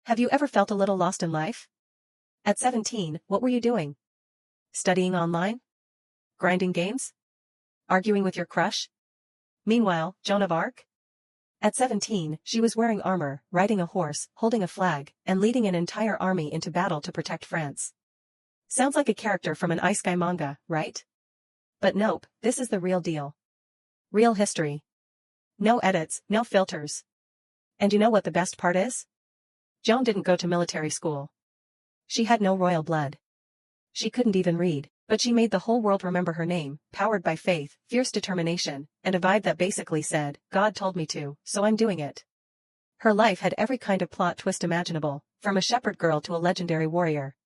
Have you ever felt a little lost in life? At 17, what were you doing? Studying online? Grinding games? Arguing with your crush? Meanwhile, Joan of Arc? At 17, she was wearing armor, riding a horse, holding a flag, and leading an entire army into battle to protect France. Sounds like a character from an isekai manga, right? But nope, this is the real deal. Real history. No edits, no filters. And you know what the best part is? Joan didn't go to military school. She had no royal blood. She couldn't even read, but she made the whole world remember her name, powered by faith, fierce determination, and a vibe that basically said, God told me to, so I'm doing it. Her life had every kind of plot twist imaginable, from a shepherd girl to a legendary warrior.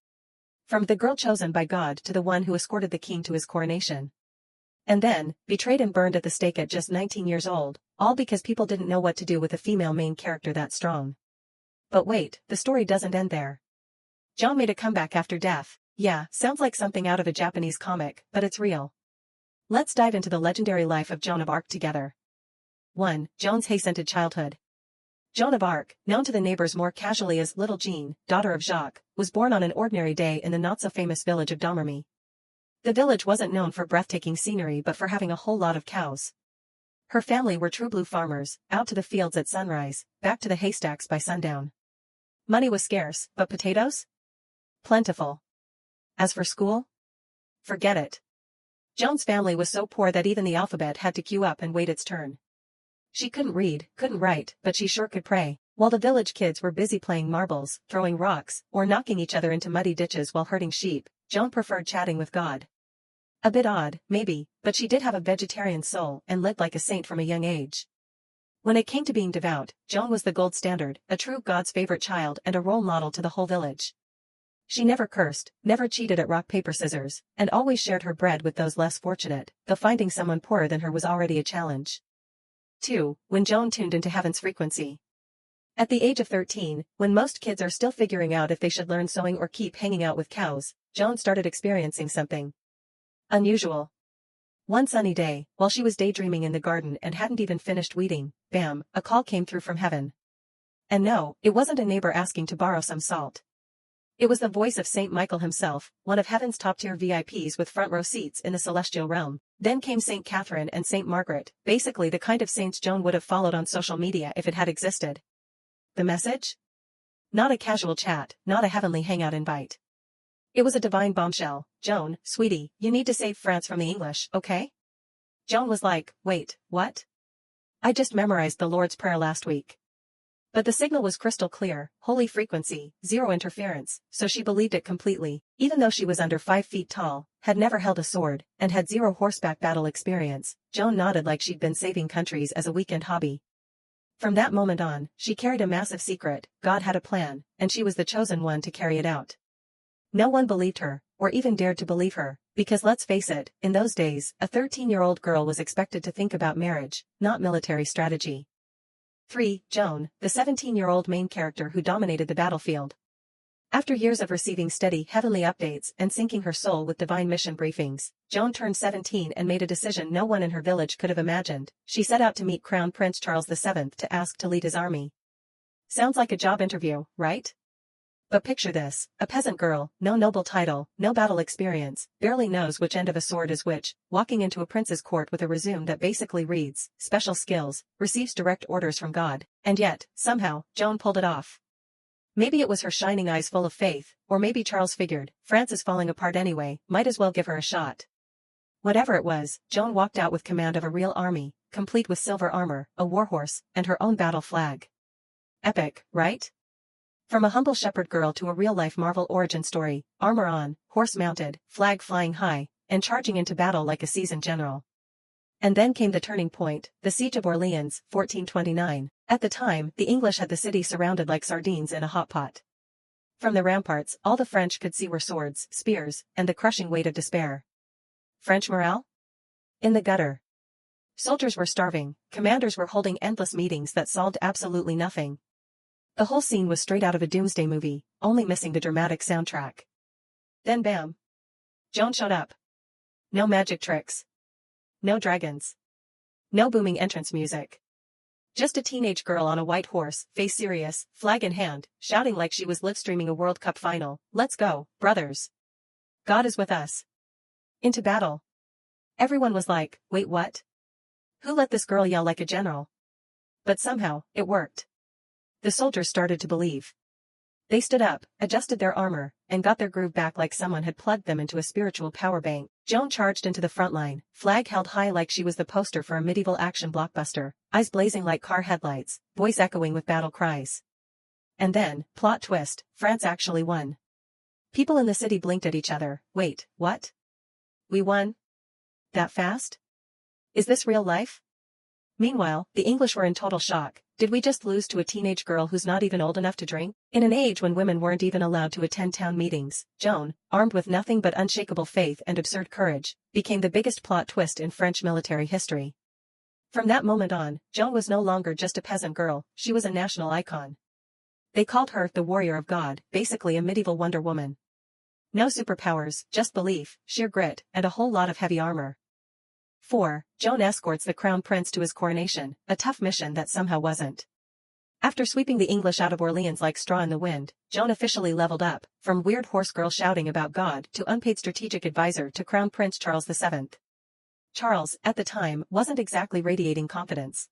From the girl chosen by God to the one who escorted the king to his coronation. And then, betrayed and burned at the stake at just 19 years old, all because people didn't know what to do with a female main character that strong. But wait, the story doesn't end there. Joan made a comeback after death. Yeah, sounds like something out of a Japanese comic, but it's real. Let's dive into the legendary life of Joan of Arc together. 1. Joan's hastened childhood. Joan of Arc, known to the neighbors more casually as Little Jean, daughter of Jacques, was born on an ordinary day in the not-so-famous village of Domremy. The village wasn't known for breathtaking scenery but for having a whole lot of cows. Her family were true blue farmers, out to the fields at sunrise, back to the haystacks by sundown. Money was scarce, but potatoes? Plentiful. As for school? Forget it. Joan's family was so poor that even the alphabet had to queue up and wait its turn. She couldn't read, couldn't write, but she sure could pray, while the village kids were busy playing marbles, throwing rocks, or knocking each other into muddy ditches while herding sheep. Joan preferred chatting with God. A bit odd, maybe, but she did have a vegetarian soul and lived like a saint from a young age. When it came to being devout, Joan was the gold standard, a true God's favorite child and a role model to the whole village. She never cursed, never cheated at rock paper scissors, and always shared her bread with those less fortunate, though finding someone poorer than her was already a challenge. 2. When Joan tuned into heaven's frequency. At the age of 13, when most kids are still figuring out if they should learn sewing or keep hanging out with cows, Joan started experiencing something unusual. One sunny day, while she was daydreaming in the garden and hadn't even finished weeding, bam, a call came through from heaven. And no, it wasn't a neighbor asking to borrow some salt. It was the voice of Saint Michael himself, one of heaven's top-tier VIPs with front-row seats in the celestial realm. Then came Saint Catherine and Saint Margaret, basically the kind of saints Joan would have followed on social media if it had existed. The message? Not a casual chat, not a heavenly hangout invite. It was a divine bombshell. Joan, sweetie, you need to save France from the English, okay? Joan was like, wait, what? I just memorized the Lord's Prayer last week. But the signal was crystal clear, holy frequency, zero interference, so she believed it completely, even though she was under 5 feet tall, had never held a sword, and had zero horseback battle experience. Joan nodded like she'd been saving countries as a weekend hobby. From that moment on, she carried a massive secret. God had a plan, and she was the chosen one to carry it out. No one believed her, or even dared to believe her, because let's face it, in those days, a 13-year-old girl was expected to think about marriage, not military strategy. 3. Joan, the 17-year-old main character who dominated the battlefield. After years of receiving steady heavenly updates and sinking her soul with divine mission briefings, Joan turned 17 and made a decision no one in her village could have imagined. She set out to meet Crown Prince Charles VII to ask to lead his army. Sounds like a job interview, right? But picture this, a peasant girl, no noble title, no battle experience, barely knows which end of a sword is which, walking into a prince's court with a resume that basically reads, special skills, receives direct orders from God, and yet, somehow, Joan pulled it off. Maybe it was her shining eyes full of faith, or maybe Charles figured, France is falling apart anyway, might as well give her a shot. Whatever it was, Joan walked out with command of a real army, complete with silver armor, a warhorse, and her own battle flag. Epic, right? From a humble shepherd girl to a real-life Marvel origin story, armor on, horse mounted, flag flying high, and charging into battle like a seasoned general. And then came the turning point, the Siege of Orleans, 1429. At the time, the English had the city surrounded like sardines in a hot pot. From the ramparts, all the French could see were swords, spears, and the crushing weight of despair. French morale? In the gutter. Soldiers were starving, commanders were holding endless meetings that solved absolutely nothing. The whole scene was straight out of a doomsday movie, only missing the dramatic soundtrack. Then bam! Joan showed up. No magic tricks. No dragons. No booming entrance music. Just a teenage girl on a white horse, face serious, flag in hand, shouting like she was live-streaming a World Cup final. Let's go, brothers. God is with us. Into battle. Everyone was like, wait, what? Who let this girl yell like a general? But somehow, it worked. The soldiers started to believe. They stood up, adjusted their armor, and got their groove back like someone had plugged them into a spiritual power bank. Joan charged into the front line, flag held high like she was the poster for a medieval action blockbuster, eyes blazing like car headlights, voice echoing with battle cries. And then, plot twist, France actually won. People in the city blinked at each other. Wait, what? We won? That fast? Is this real life? Meanwhile, the English were in total shock. Did we just lose to a teenage girl who's not even old enough to drink? In an age when women weren't even allowed to attend town meetings, Joan, armed with nothing but unshakable faith and absurd courage, became the biggest plot twist in French military history. From that moment on, Joan was no longer just a peasant girl, she was a national icon. They called her the Warrior of God, basically a medieval Wonder Woman. No superpowers, just belief, sheer grit, and a whole lot of heavy armor. 4. Joan escorts the crown prince to his coronation, a tough mission that somehow wasn't. After sweeping the English out of Orleans like straw in the wind, Joan officially leveled up, from weird horse girl shouting about God to unpaid strategic advisor to Crown Prince Charles VII. Charles, at the time, wasn't exactly radiating confidence.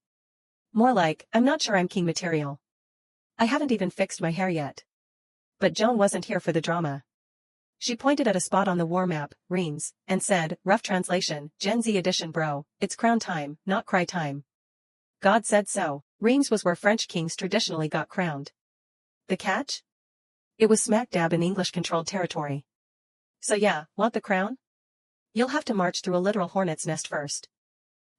More like, I'm not sure I'm king material. I haven't even fixed my hair yet. But Joan wasn't here for the drama. She pointed at a spot on the war map, Reims, and said, rough translation, Gen Z edition bro, it's crown time, not cry time. God said so. Reims was where French kings traditionally got crowned. The catch? It was smack dab in English-controlled territory. So yeah, want the crown? You'll have to march through a literal hornet's nest first.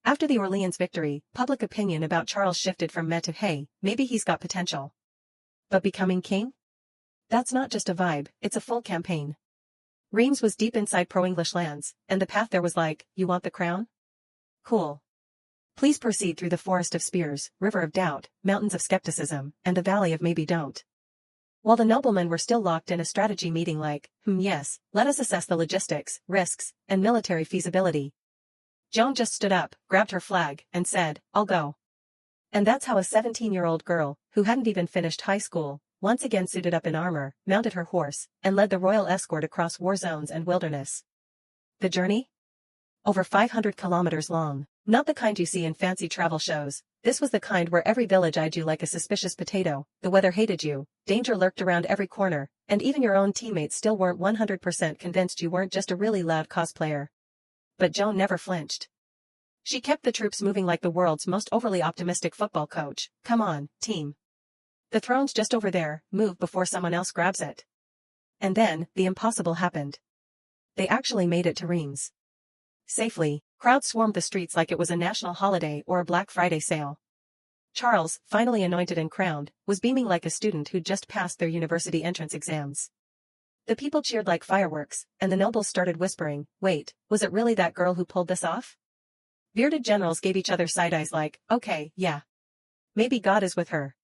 After the Orleans victory, public opinion about Charles shifted from meh to hey, maybe he's got potential. But becoming king? That's not just a vibe, it's a full campaign. Reims was deep inside pro-English lands, and the path there was like, you want the crown? Cool. Please proceed through the forest of spears, river of doubt, mountains of skepticism, and the valley of maybe don't. While the noblemen were still locked in a strategy meeting like, yes, let us assess the logistics, risks, and military feasibility. Joan just stood up, grabbed her flag, and said, I'll go. And that's how a 17-year-old girl, who hadn't even finished high school, once again suited up in armor, mounted her horse, and led the royal escort across war zones and wilderness. The journey? Over 500 kilometers long. Not the kind you see in fancy travel shows. This was the kind where every village eyed you like a suspicious potato, the weather hated you, danger lurked around every corner, and even your own teammates still weren't 100% convinced you weren't just a really loud cosplayer. But Joan never flinched. She kept the troops moving like the world's most overly optimistic football coach. Come on, team. The throne's just over there, move before someone else grabs it. And then, the impossible happened. They actually made it to Reims. Safely, crowds swarmed the streets like it was a national holiday or a Black Friday sale. Charles, finally anointed and crowned, was beaming like a student who'd just passed their university entrance exams. The people cheered like fireworks, and the nobles started whispering, wait, was it really that girl who pulled this off? Bearded generals gave each other side eyes like, okay, yeah. Maybe God is with her.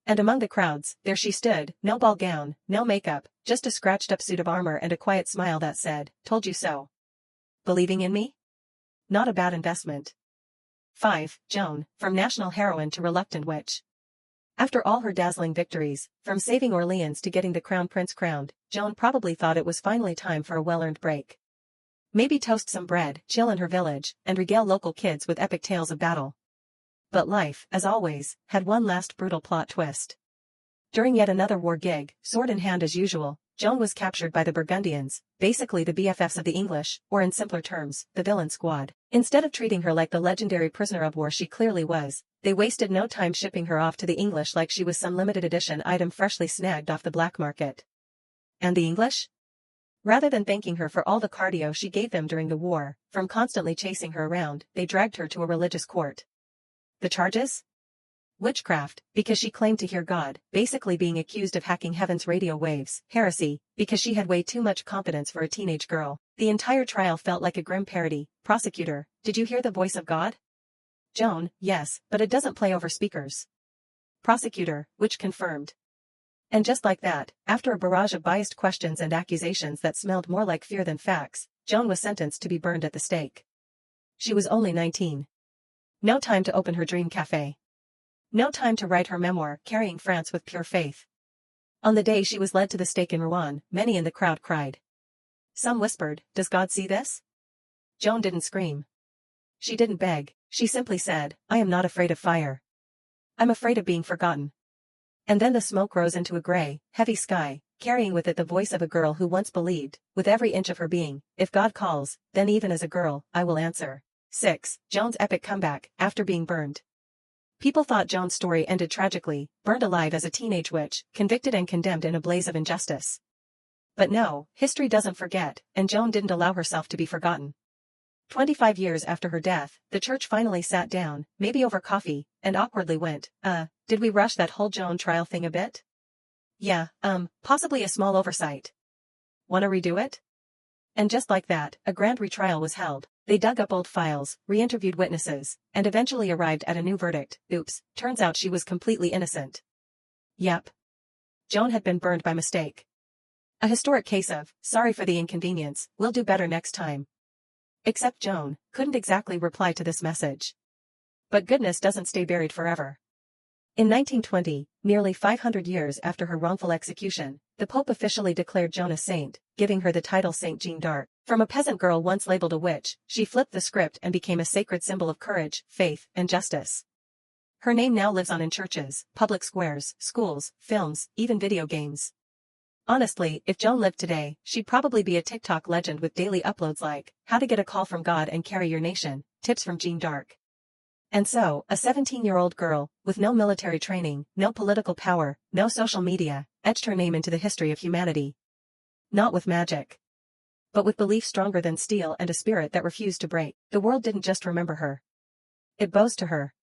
And among the crowds, there she stood, no ball gown, no makeup, just a scratched-up suit of armor and a quiet smile that said, told you so. Believing in me? Not a bad investment. 5. Joan, from national heroine to reluctant witch. After all her dazzling victories, from saving Orleans to getting the crown prince crowned, Joan probably thought it was finally time for a well-earned break. Maybe toast some bread, chill in her village, and regale local kids with epic tales of battle. But life, as always, had one last brutal plot twist. During yet another war gig, sword in hand as usual, Joan was captured by the Burgundians, basically the BFFs of the English, or in simpler terms, the villain squad. Instead of treating her like the legendary prisoner of war she clearly was, they wasted no time shipping her off to the English like she was some limited edition item freshly snagged off the black market. And the English? Rather than thanking her for all the cardio she gave them during the war, from constantly chasing her around, they dragged her to a religious court. The charges? Witchcraft, because she claimed to hear God, basically being accused of hacking heaven's radio waves. Heresy, because she had way too much confidence for a teenage girl. The entire trial felt like a grim parody. Prosecutor, did you hear the voice of God? Joan, yes, but it doesn't play over speakers. Prosecutor, which confirmed. And just like that, after a barrage of biased questions and accusations that smelled more like fear than facts, Joan was sentenced to be burned at the stake. She was only 19. No time to open her dream cafe. No time to write her memoir, Carrying France with Pure Faith. On the day she was led to the stake in Rouen, many in the crowd cried. Some whispered, "Does God see this?" Joan didn't scream. She didn't beg, she simply said, "I am not afraid of fire. I'm afraid of being forgotten." And then the smoke rose into a gray, heavy sky, carrying with it the voice of a girl who once believed, with every inch of her being, if God calls, then even as a girl, I will answer. 6. Joan's epic comeback, after being burned. People thought Joan's story ended tragically, burned alive as a teenage witch, convicted and condemned in a blaze of injustice. But no, history doesn't forget, and Joan didn't allow herself to be forgotten. 25 years after her death, the church finally sat down, maybe over coffee, and awkwardly went, did we rush that whole Joan trial thing a bit? Yeah, possibly a small oversight. Wanna redo it? And just like that, a grand retrial was held. They dug up old files, re-interviewed witnesses, and eventually arrived at a new verdict. Oops, turns out she was completely innocent. Yep. Joan had been burned by mistake. A historic case of, sorry for the inconvenience, we'll do better next time. Except Joan couldn't exactly reply to this message. But goodness doesn't stay buried forever. In 1920, nearly 500 years after her wrongful execution, the Pope officially declared Joan a saint, giving her the title Saint Jeanne d'Arc. From a peasant girl once labeled a witch, she flipped the script and became a sacred symbol of courage, faith, and justice. Her name now lives on in churches, public squares, schools, films, even video games. Honestly, if Joan lived today, she'd probably be a TikTok legend with daily uploads like, how to get a call from God and carry your nation, tips from Jeanne d'Arc. And so, a 17-year-old girl, with no military training, no political power, no social media, etched her name into the history of humanity. Not with magic, but with belief stronger than steel and a spirit that refused to break. The world didn't just remember her. It bows to her.